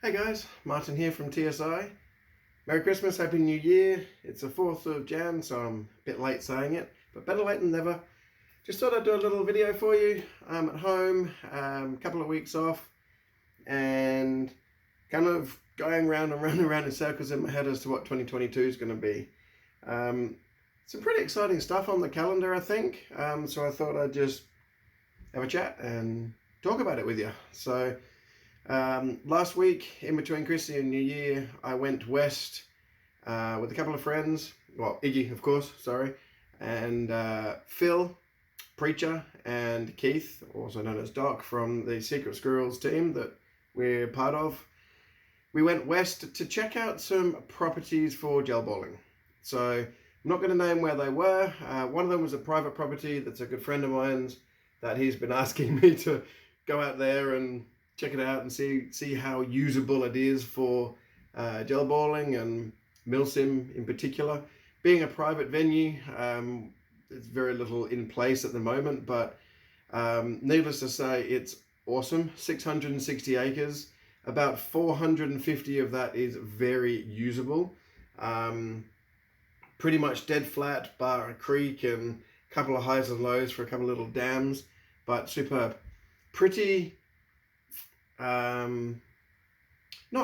Hey guys, Martin here from TSI. Merry Christmas, Happy New Year. It's the 4th of Jan, so I'm a bit late saying it, but better late than never. Just thought I'd do a little video for you. I'm at home, a couple of weeks off, and kind of going round and round and round in circles in my head as to what 2022 is going to be. Some pretty exciting stuff on the calendar, I think, so I thought I'd just have a chat and talk about it with you. So last week, in between Christmas and New Year, I went west with a couple of friends. Well, Iggy, of course, sorry, and Phil, Preacher, and Keith, also known as Doc, from the Secret Squirrels team that we're part of. We went west to check out some properties for gel bowling. So I'm not going to name where they were. One of them was a private property that's a good friend of mine's that he's been asking me to go out there and check it out and see how usable it is for gel bowling and milsim in particular. Being a private venue, there's very little in place at the moment, but needless to say, it's awesome. 660 acres, about 450 of that is very usable. Pretty much dead flat, bar a creek and a couple of highs and lows for a couple of little dams, but superb. Pretty not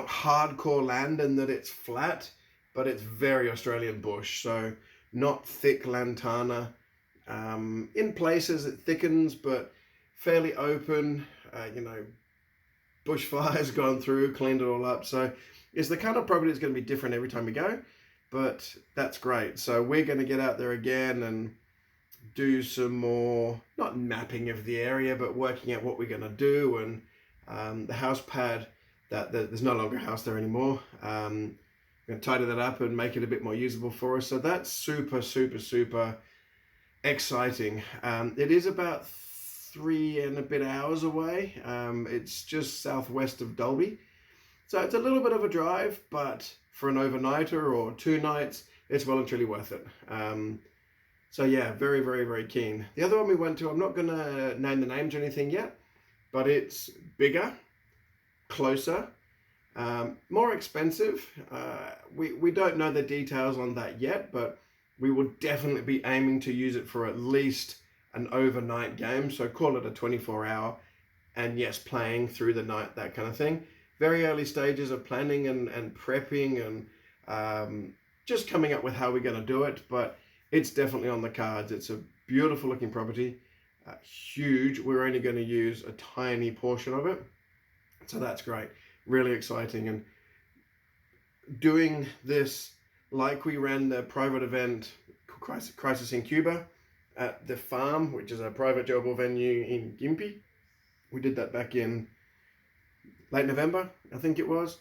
hardcore land in that it's flat, but it's very Australian bush, so not thick lantana. In places it thickens, but fairly open. Bushfires gone through, cleaned it all up. So it's the kind of property that's going to be different every time we go, but that's great. So we're going to get out there again and do some more, not mapping of the area, but working out what we're going to do. And the house pad, there's no longer a house there anymore. We're going to tidy that up and make it a bit more usable for us. So that's super, super, super exciting. It is about 3 and a bit hours away. It's just southwest of Dalby. So it's a little bit of a drive, but for an overnighter or 2 nights, it's well and truly worth it. So yeah, very, very, very keen. The other one we went to, I'm not going to name the names or anything yet, but it's bigger, closer, more expensive. We don't know the details on that yet, but we will definitely be aiming to use it for at least an overnight game. So call it a 24-hour, and yes, playing through the night, that kind of thing. Very early stages of planning and prepping and just coming up with how we're going to do it, but it's definitely on the cards. It's a beautiful looking property, huge. We're only going to use a tiny portion of it, so that's great. Really exciting. And doing this like we ran the private event Crisis in Cuba at the farm, which is a private gel ball venue in Gympie. We did that back in late November, I think it was.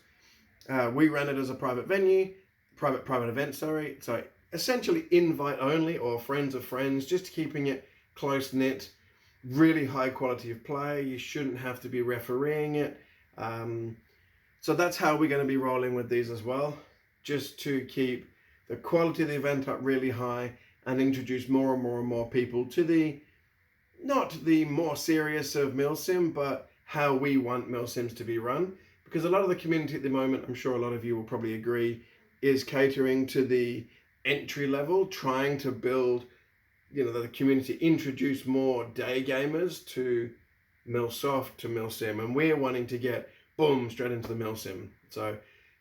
We ran it as a private venue, private event, sorry. So essentially invite only or friends of friends, just keeping it close knit, really high quality of play. You shouldn't have to be refereeing it. So that's how we're going to be rolling with these as well, just to keep the quality of the event up really high and introduce more and more and more people to the, not the more serious of milsim, but how we want milsims to be run. Because a lot of the community at the moment, I'm sure a lot of you will probably agree, is catering to the entry level, trying to build, the community, introduce more day gamers to milsoft, to milsim, and we're wanting to get boom straight into the milsim. So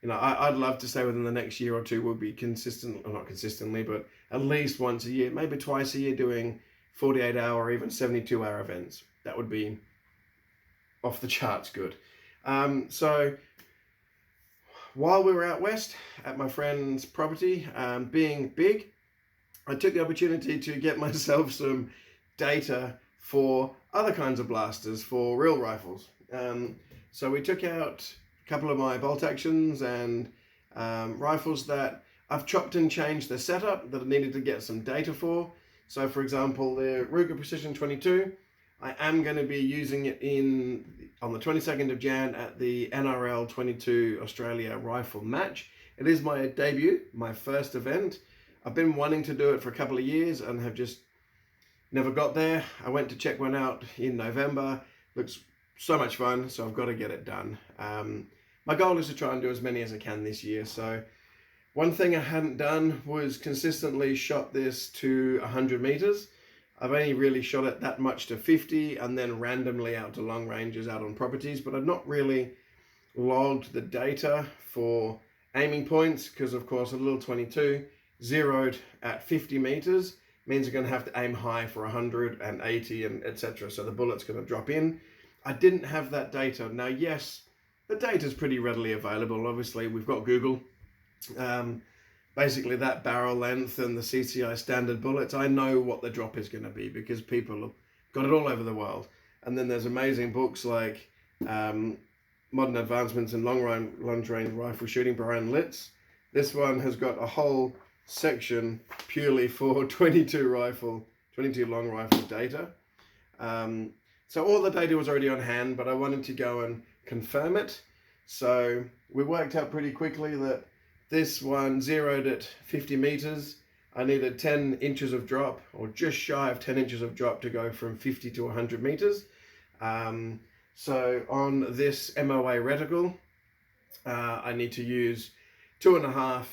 I'd love to say within the next year or two we'll be consistent, or not consistently, but at least once a year, maybe twice a year, doing 48-hour, even 72-hour events. That would be off the charts good. So while we were out west at my friend's property, being big, I took the opportunity to get myself some data for other kinds of blasters, for real rifles. So we took out a couple of my bolt actions and rifles that I've chopped and changed the setup that I needed to get some data for. So for example, the Ruger Precision 22, I am going to be using it on the 22nd of Jan at the NRL 22 Australia Rifle Match. It is my debut, my first event. I've been wanting to do it for a couple of years and have just never got there. I went to check one out in November. Looks so much fun, so I've got to get it done. my goal is to try and do as many as I can this year. So one thing I hadn't done was consistently shot this to 100 meters. I've only really shot it that much to 50 and then randomly out to long ranges out on properties, but I've not really logged the data for aiming points because, of course, a little 22 zeroed at 50 meters means you're going to have to aim high for 180 and etc. So the bullet's going to drop in. I didn't have that data. Now, yes, the data is pretty readily available. Obviously, we've got Google. Basically, that barrel length and the CCI standard bullets, I know what the drop is going to be because people have got it all over the world. And then there's amazing books like Modern Advancements in Long-Range Rifle Shooting by Aaron Litz. This one has got a whole section purely for 22 long rifle data. So all the data was already on hand, but I wanted to go and confirm it. So we worked out pretty quickly that this one zeroed at 50 meters. I needed 10 inches of drop, or just shy of 10 inches of drop to go from 50 to 100 meters. So on this MOA reticle, I need to use 2.5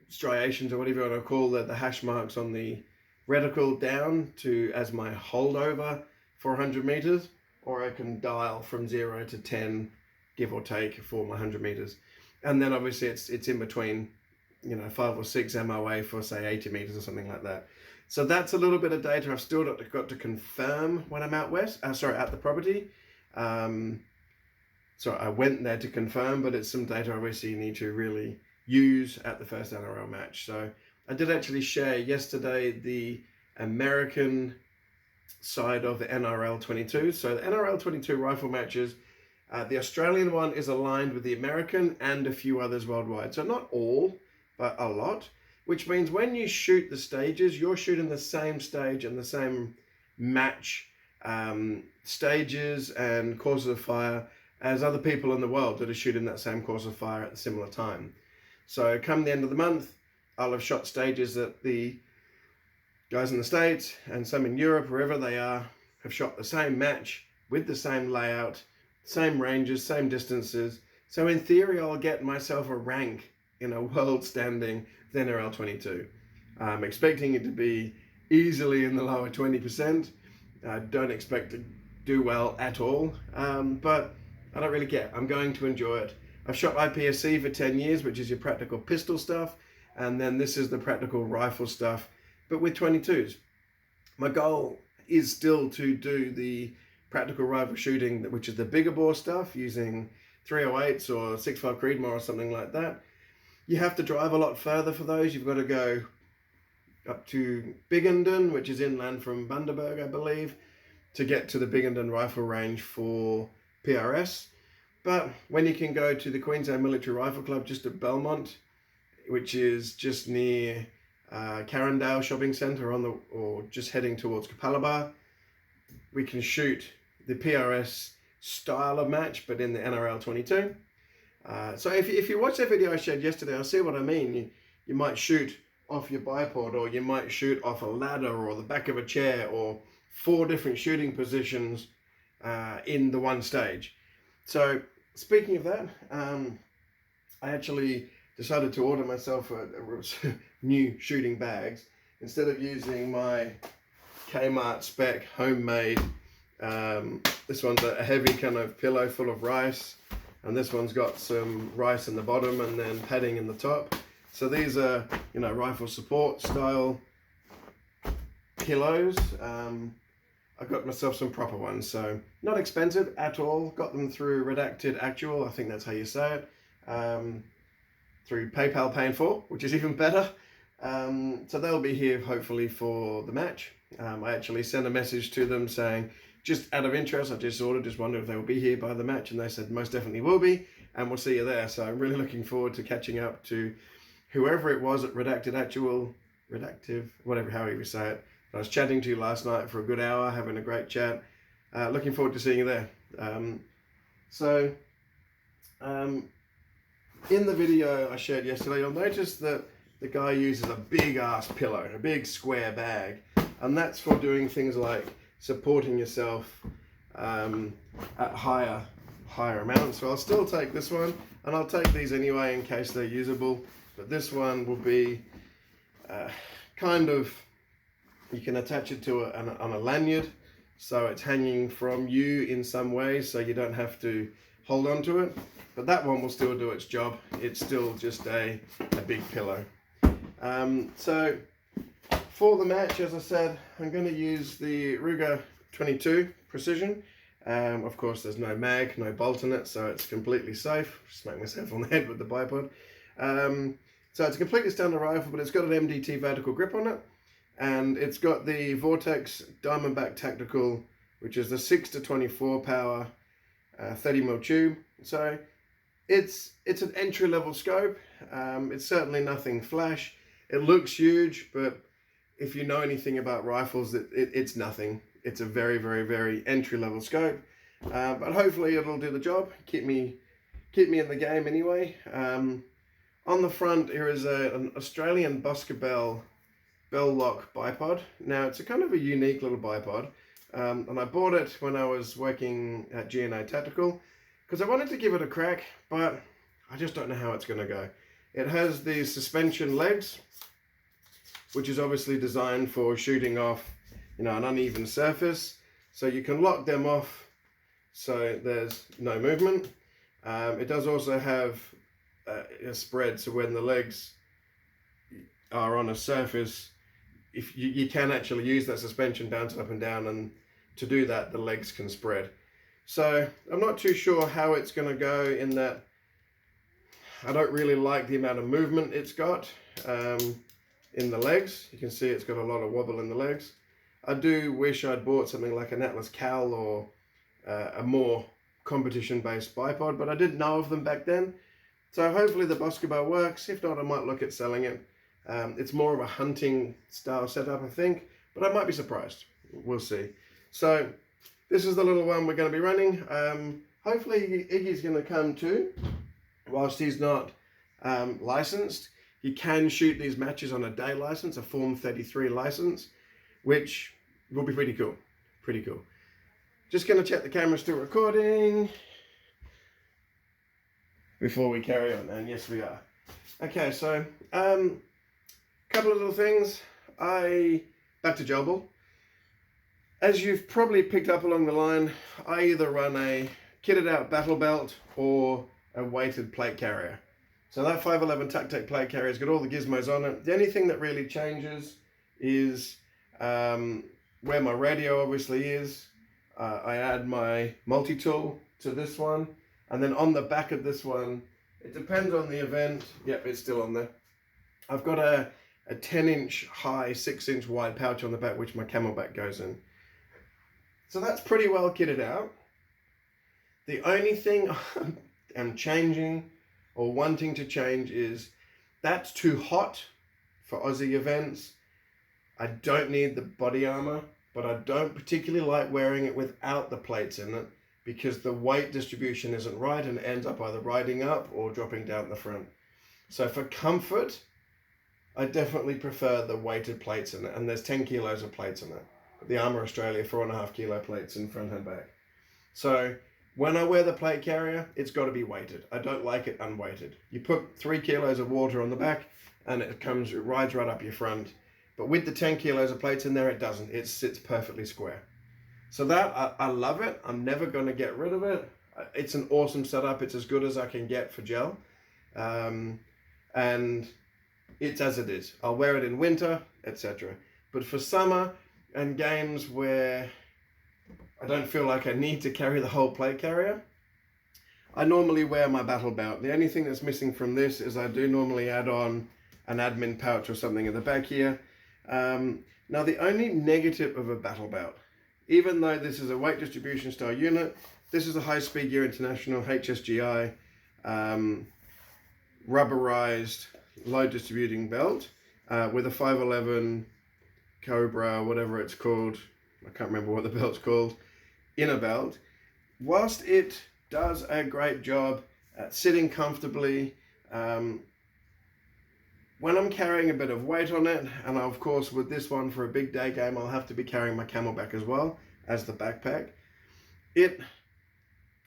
striations, or whatever you want to call the hash marks on the reticle down to as my holdover for 100 meters, or I can dial from 0 to 10, give or take, for my 100 meters. And then obviously it's in between, 5 or 6 MOA for say 80 meters or something like that. So that's a little bit of data I've still got to confirm when I'm out west. At the property. So I went there to confirm, but it's some data obviously you need to really use at the first NRL match. So I did actually share yesterday the American side of the NRL 22. So the NRL 22 rifle matches, the Australian one is aligned with the American and a few others worldwide. So not all, but a lot, which means when you shoot the stages, you're shooting the same stage and the same match stages and courses of fire as other people in the world that are shooting that same course of fire at a similar time. So come the end of the month, I'll have shot stages that the guys in the States and some in Europe, wherever they are, have shot the same match with the same layout, same ranges, same distances. So in theory, I'll get myself a rank in a world standing NRL 22. I'm expecting it to be easily in the lower 20%. I don't expect to do well at all, but I don't really care. I'm going to enjoy it. I've shot IPSC for 10 years, which is your practical pistol stuff, and then this is the practical rifle stuff, but with 22s. My goal is still to do the practical rifle shooting, which is the bigger bore stuff, using 308s or 6.5 Creedmoor or something like that. You have to drive a lot further for those. You've got to go up to Biggendon, which is inland from Bundaberg, I believe, to get to the Biggendon rifle range for PRS. But when you can go to the Queensland Military Rifle Club just at Belmont, which is just near Carindale Shopping Centre or just heading towards Capalaba, we can shoot the PRS style of match, but in the NRL 22. So if you watch that video I shared yesterday, I'll see what I mean. You might shoot off your bipod, or you might shoot off a ladder or the back of a chair, or 4 different shooting positions in the one stage. So speaking of that, I actually decided to order myself a new shooting bags. Instead of using my Kmart spec homemade, this one's a heavy kind of pillow full of rice, and this one's got some rice in the bottom and then padding in the top. So these are, rifle support style pillows. I got myself some proper ones, so not expensive at all. Got them through Redacted Actual, I think that's how you say it, through PayPal Pay in 4, which is even better. So they'll be here hopefully for the match. I actually sent a message to them saying, just out of interest, I just ordered, just wondered if they will be here by the match, and they said most definitely will be, and we'll see you there. So I'm really looking forward to catching up to whoever it was at Redacted Actual, Redactive, whatever, however you say it. I was chatting to you last night for a good hour, having a great chat. Looking forward to seeing you there. In the video I shared yesterday, you'll notice that the guy uses a big ass pillow, a big square bag, and that's for doing things like supporting yourself at higher higher amount. So I'll still take this one, and I'll take these anyway in case they're usable. But this one will be kind of, you can attach it to on a lanyard, so it's hanging from you in some way, so you don't have to hold on to it. But that one will still do its job. It's still just a big pillow. So for the match, as I said, I'm going to use the Ruger 22 Precision. Of course, there's no mag, no bolt in it, so it's completely safe. Smack myself on the head with the bipod. So it's a completely standard rifle, but it's got an MDT vertical grip on it, and it's got the Vortex Diamondback Tactical, which is the 6-24 power 30mm tube. So it's an entry-level scope. It's certainly nothing flash. It looks huge, but if you know anything about rifles, it's nothing. It's a very, very, very entry-level scope. But hopefully it'll do the job. Keep me in the game anyway. On the front here is an Australian Boscobel bell lock bipod. Now it's a kind of a unique little bipod. And I bought it when I was working at GNA Tactical because I wanted to give it a crack, but I just don't know how it's going to go. It has the suspension legs, which is obviously designed for shooting off, an uneven surface. So you can lock them off so there's no movement. It does also have a spread, so when the legs are on a surface, if you can actually use that suspension bounce up and down, and to do that the legs can spread. So I'm not too sure how it's going to go, in that I don't really like the amount of movement it's got in the legs. You can see it's got a lot of wobble in the legs. I do wish I'd bought something like an Atlas Cal or a more competition based bipod, but I didn't know of them back then. So hopefully the Boscobel works. If not, I might look at selling it. It's more of a hunting style setup, I think, but I might be surprised. We'll see. So this is the little one we're going to be running. Hopefully Iggy's going to come too. Whilst he's not licensed, he can shoot these matches on a day license, a Form 33 license, which will be pretty cool. Pretty cool. Just going to check the camera's still recording before we carry on, and yes we are. Okay, so couple of little things. Back to gel ball. As you've probably picked up along the line, I either run a kitted out battle belt or a weighted plate carrier. So that 511 TacTec plate carrier has got all the gizmos on it. The only thing that really changes is where my radio obviously is. I add my multi-tool to this one, and then on the back of this one, it depends on the event. Yep, it's still on there. I've got a 10-inch high, 6-inch wide pouch on the back, which my Camelback goes in. So that's pretty well kitted out. The only thing I'm changing or wanting to change is that's too hot for Aussie events. I don't need the body armor, but I don't particularly like wearing it without the plates in it, because the weight distribution isn't right and it ends up either riding up or dropping down the front. So for comfort, I definitely prefer the weighted plates in it, and there's 10 kilos of plates in it. The Armour Australia 4.5 kilo plates in front and back. So when I wear the plate carrier, it's got to be weighted. I don't like it unweighted. You put 3 kilos of water on the back and it rides right up your front. But with the 10 kilos of plates in there, it doesn't. It sits perfectly square. So that, I love it. I'm never going to get rid of it. It's an awesome setup. It's as good as I can get for gel. And it's as it is. I'll wear it in winter, etc. But for summer and games where I don't feel like I need to carry the whole plate carrier, I normally wear my battle belt. The only thing that's missing from this is I do normally add on an admin pouch or something in the back here. Now the only negative of a battle belt, even though this is a weight distribution style unit, this is a High Speed Gear International HSGI rubberized load distributing belt with a 511 Cobra, whatever it's called, I can't remember what the belt's called, inner belt. Whilst it does a great job at sitting comfortably, when I'm carrying a bit of weight on it, and of course with this one for a big day game I'll have to be carrying my Camelback as well as the backpack, it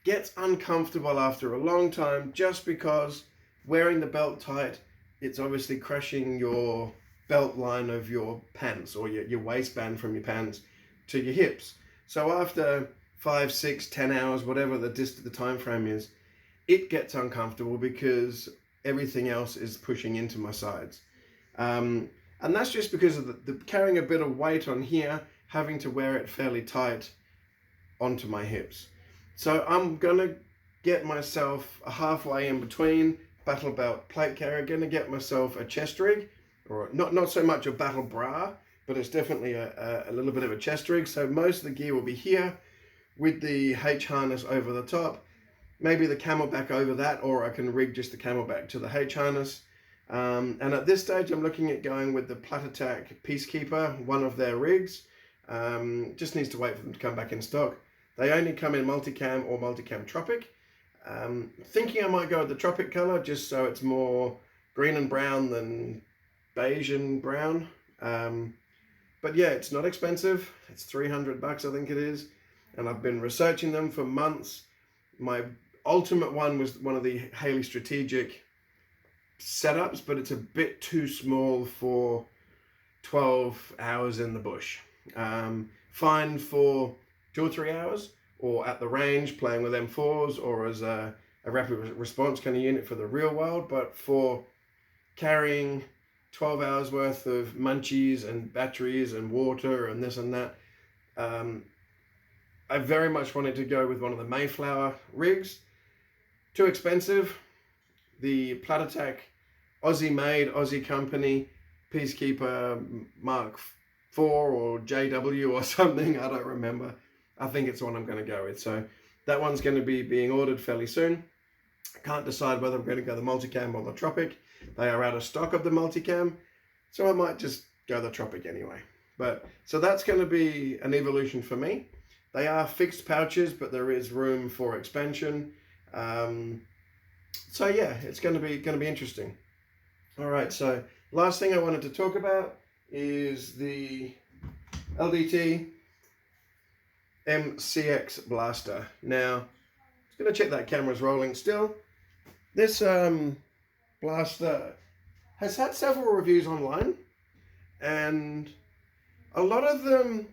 gets uncomfortable after a long time, just because wearing the belt tight, it's obviously crushing your belt line of your pants, or your waistband from your pants to your hips. So after 5, 6, 10 hours, whatever the time frame is, it gets uncomfortable because everything else is pushing into my sides. And that's just because of the carrying a bit of weight on here, having to wear it fairly tight onto my hips. So I'm gonna get myself a halfway in between battle belt plate carrier. Gonna get myself a chest rig, or not so much a battle bra, but it's definitely a little bit of a chest rig. So most of the gear will be here with the H harness over the top, maybe the camelback over that, or I can rig just the camelback to the H harness. And at this stage, I'm looking at going with the Platattack Peacekeeper, one of their rigs. Just needs to wait for them to come back in stock. They only come in multicam or multicam tropic. Thinking I might go with the tropic color, just so it's more green and brown than beige and brown. But yeah, it's not expensive. It's $300, I think it is. And I've been researching them for months. My ultimate one was one of the Haley Strategic setups, but it's a bit too small for 12 hours in the bush. Fine for 2 or 3 hours, or at the range playing with M4s, or as a rapid response kind of unit for the real world. But for carrying 12 hours worth of munchies and batteries and water and this and that, I very much wanted to go with one of the Mayflower rigs. Too expensive. The Platattack Aussie made, Aussie company Peacekeeper Mark IV or JW or something, I don't remember. I think it's the one I'm going to go with. So that one's going to be being ordered fairly soon. I can't decide whether I'm going to go the multicam or the tropic. They are out of stock of the multicam, so I might just go the tropic anyway. But so that's going to be an evolution for me. They are fixed pouches, but there is room for expansion. So yeah, it's going to be interesting. All right, so last thing I wanted to talk about is the LDT MCX blaster. Now, I'm going to check that camera's rolling still. This blaster has had several reviews online, and a lot of them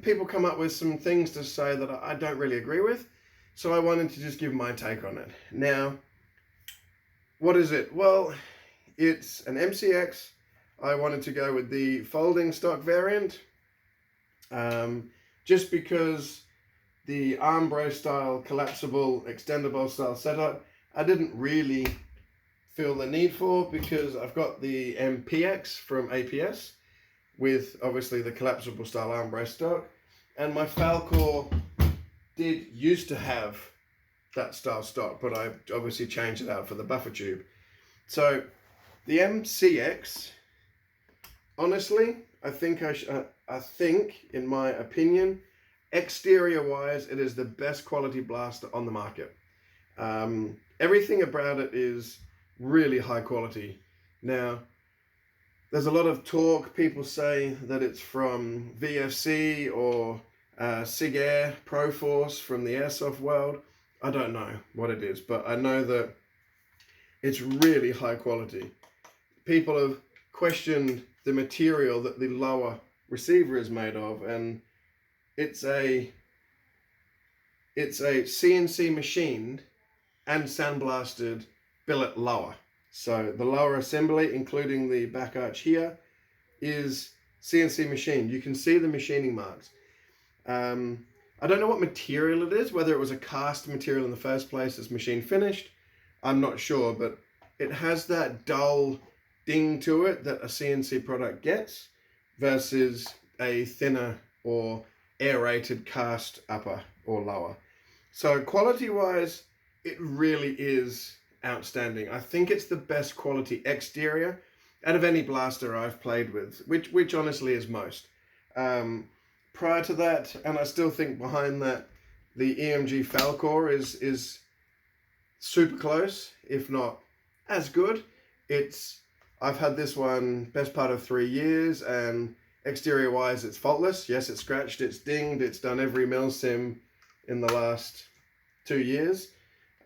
people come up with some things to say that I don't really agree with. So I wanted to just give my take on it. Now, what is it? Well, it's an MCX. I wanted to go with the folding stock variant, just because the armbrace style, collapsible, extendable style setup, I didn't really feel the need for, because I've got the MPX from APS with obviously the collapsible style armbrace stock, and my Falcor used to have that style stock, but I obviously changed it out for the buffer tube. So the MCX, honestly, I think in my opinion, exterior wise, it is the best quality blaster on the market. Everything about it is really high quality. Now, there's a lot of talk. People say that it's from VFC or SIG Air Pro Force from the airsoft world. I don't know what it is, but I know that it's really high quality. People have questioned the material that the lower receiver is made of, and it's a CNC machined and sandblasted billet lower. So the lower assembly, including the back arch here, is CNC machined. You can see the machining marks. I don't know what material it is, whether it was a cast material in the first place that's machine finished. I'm not sure, but it has that dull ding to it that a CNC product gets versus a thinner or aerated cast upper or lower. So quality-wise, it really is outstanding. I think it's the best quality exterior out of any blaster I've played with, which honestly is most. Prior to that, and I still think behind that, the EMG Falcor is super close, if not as good. I've had this one best part of 3 years, and exterior wise it's faultless. Yes, it's scratched, it's dinged, it's done every mil sim in the last 2 years.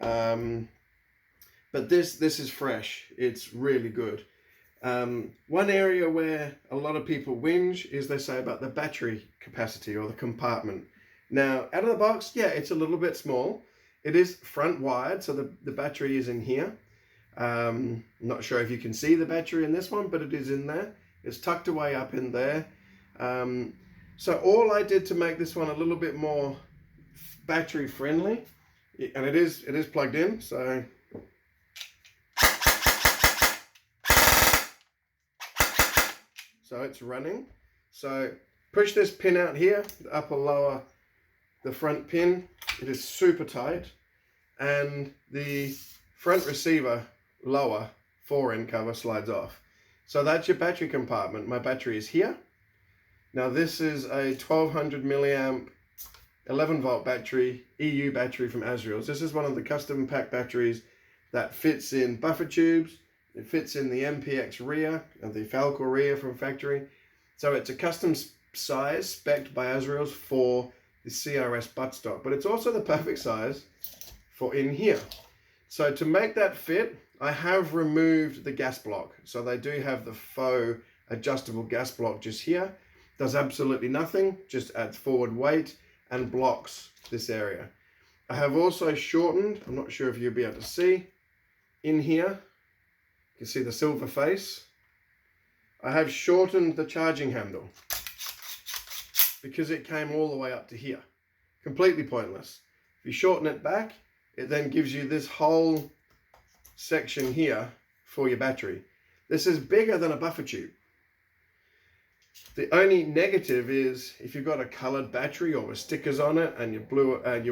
But this is fresh. It's really good. One area where a lot of people whinge is they say about the battery capacity or the compartment. Now, out of the box, yeah, it's a little bit small. It is front wired, so the battery is in here. Not sure if you can see the battery in this one, but it is in there. It's tucked away up in there. So all I did to make this one a little bit more battery friendly, and it is plugged in, so it's running. So push this pin out here, the upper lower, the front pin. It is super tight, and the front receiver lower 4N cover slides off. So that's your battery compartment. My battery is here. Now this is a 1200 milliamp 11 volt battery, EU battery from Azrael's. This is one of the custom pack batteries that fits in buffer tubes. It fits in the MPX rear and the Falcor rear from factory. So it's a custom size spec'd by Azrael's for the CRS buttstock, but it's also the perfect size for in here. So to make that fit, I have removed the gas block. So they do have the faux adjustable gas block just here. Does absolutely nothing, just adds forward weight and blocks this area. I have also shortened, I'm not sure if you'll be able to see, in here, you can see the silver face. I have shortened the charging handle because it came all the way up to here. Completely pointless. If you shorten it back, it then gives you this whole section here for your battery. This is bigger than a buffer tube. The only negative is if you've got a colored battery or with stickers on it and your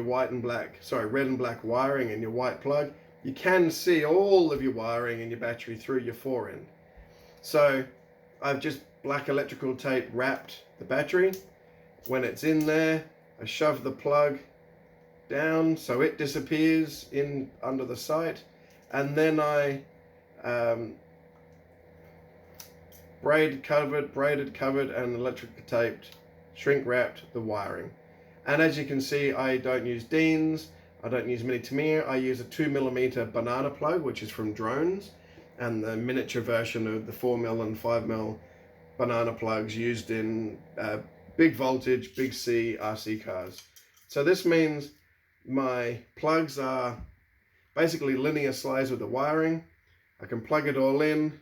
red and black wiring and your white plug, you can see all of your wiring and your battery through your 4N. So I've just black electrical tape wrapped the battery. When it's in there, I shove the plug down so it disappears in under the sight, and then I braided covered and electrical taped, shrink wrapped the wiring. And as you can see, I don't use Dean's, I don't use Mini Tamiya, I use a 2mm banana plug, which is from Drones, and the miniature version of the 4mm and 5mm banana plugs used in big voltage, big C RC cars. So this means my plugs are basically linear slides with the wiring. I can plug it all in,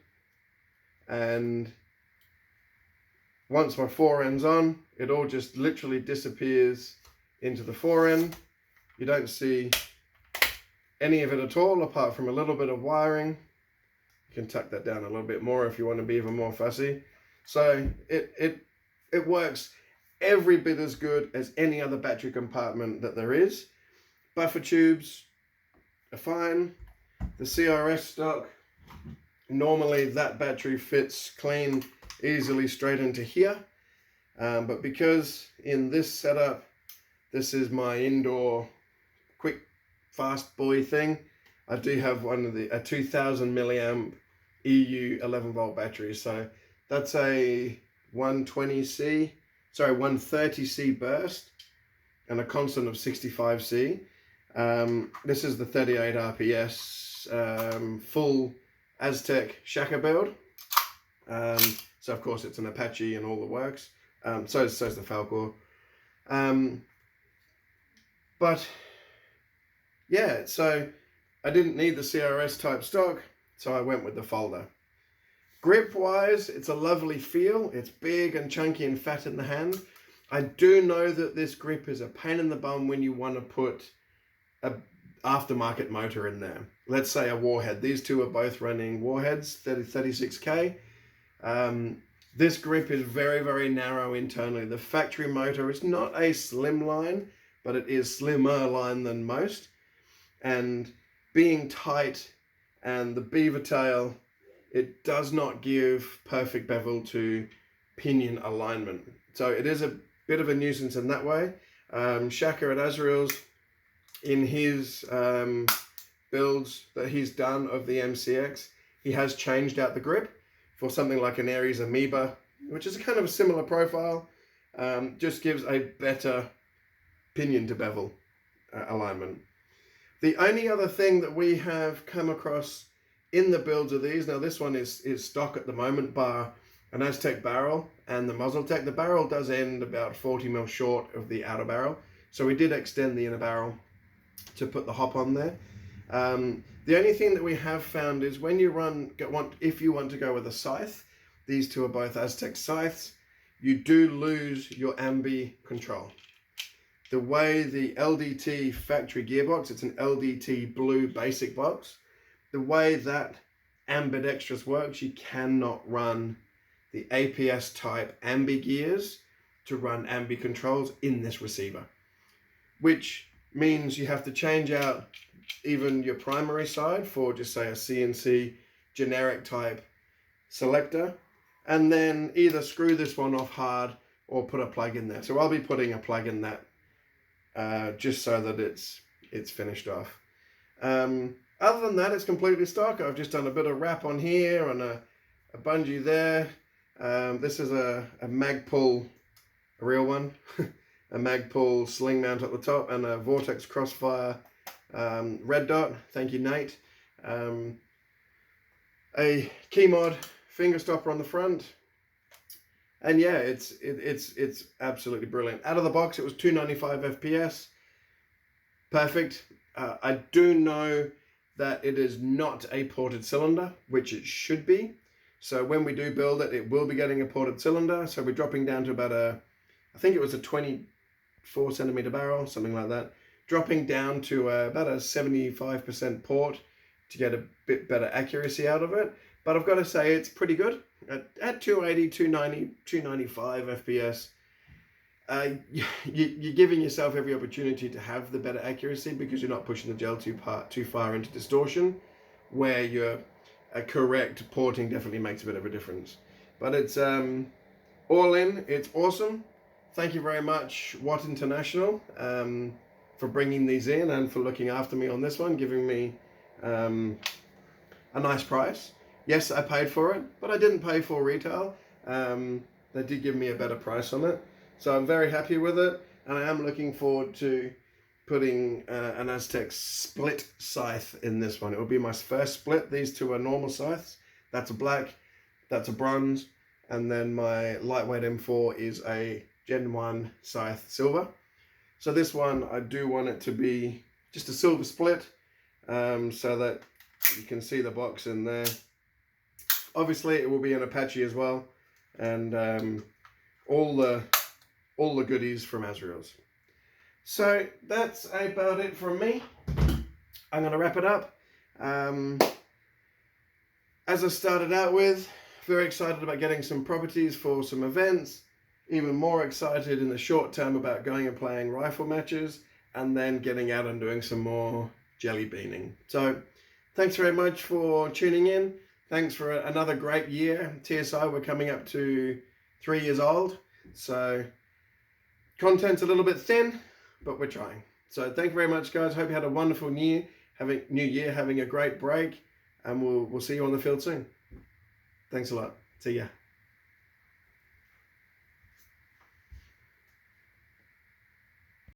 and once my 4N's on, it all just literally disappears into the 4N. You don't see any of it at all apart from a little bit of wiring. You can tuck that down a little bit more if you want to be even more fussy. So it works every bit as good as any other battery compartment that there is. Buffer tubes are fine. The CRS stock, normally that battery fits clean, easily straight into here. But because in this setup, this is my indoor quick fast boy thing, I do have a 2000 milliamp EU 11 volt battery. So that's a 130C burst and a constant of 65C. This is the 38 RPS full Aztec Shaka build. So of course it's an Apache and all the works. So is the Falcor. But yeah, so I didn't need the CRS type stock, so I went with the folder. Grip wise, it's a lovely feel. It's big and chunky and fat in the hand. I do know that this grip is a pain in the bum when you want to put a aftermarket motor in there. Let's say a Warhead. These two are both running Warheads, 36K. This grip is very, very narrow internally. The factory motor is not a slim line, but it is slimmer line than most. And being tight and the beaver tail, it does not give perfect bevel to pinion alignment. So it is a bit of a nuisance in that way. Shaka at Azrael's, in his builds that he's done of the MCX, he has changed out the grip for something like an Aries Amoeba, which is kind of a similar profile, just gives a better pinion to bevel. alignment. The only other thing that we have come across in the builds of these, now this one is stock at the moment, bar an Aztec barrel and the muzzle tech. The barrel does end about 40 mil short of the outer barrel, so we did extend the inner barrel to put the hop on there. The only thing that we have found is when you if you want to go with a scythe, these two are both Aztec scythes, you do lose your ambi control. The way the LDT factory gearbox, it's an LDT blue basic box, the way that ambidextrous works, you cannot run the APS type ambi gears to run ambi controls in this receiver, which means you have to change out even your primary side for just say a CNC generic type selector, and then either screw this one off hard or put a plug in there. So I'll be putting a plug in that just so that it's finished off. Other than that, it's completely stock. I've just done a bit of wrap on here and a bungee there. This is a Magpul, a real one, a Magpul sling mount at the top, and a Vortex Crossfire red dot. Thank you, Nate. A key mod finger stopper on the front, and yeah, it's absolutely brilliant. Out of the box, it was 295 FPS. Perfect. I do know that it is not a ported cylinder, which it should be. So when we do build it, it will be getting a ported cylinder. So we're dropping down to about I think it was a 24 centimeter barrel, something like that. Dropping down to about a 75% port to get a bit better accuracy out of it. But I've got to say it's pretty good. At 280, 290, 295 FPS, you're giving yourself every opportunity to have the better accuracy because you're not pushing the gel too far into distortion, where your correct porting definitely makes a bit of a difference. But it's all in, it's awesome. Thank you very much, Watt International, for bringing these in and for looking after me on this one, giving me a nice price. Yes, I paid for it, but I didn't pay for retail. They did give me a better price on it. So I'm very happy with it, and I am looking forward to putting an Aztec split scythe in this one. It will be my first split. These two are normal scythes. That's a black, that's a bronze, and then my lightweight M4 is a Gen 1 scythe silver. So this one, I do want it to be just a silver split, so that you can see the box in there. Obviously, it will be an Apache as well, and all the goodies from Azrael's. So that's about it from me. I'm going to wrap it up. As I started out with, very excited about getting some properties for some events. Even more excited in the short term about going and playing rifle matches, and then getting out and doing some more jelly beaning. So thanks very much for tuning in. Thanks for another great year. TSI, we're coming up to 3 years old. So content's a little bit thin, but we're trying. So thank you very much, guys. Hope you had a wonderful new year, having a great break, and we'll see you on the field soon. Thanks a lot. See ya.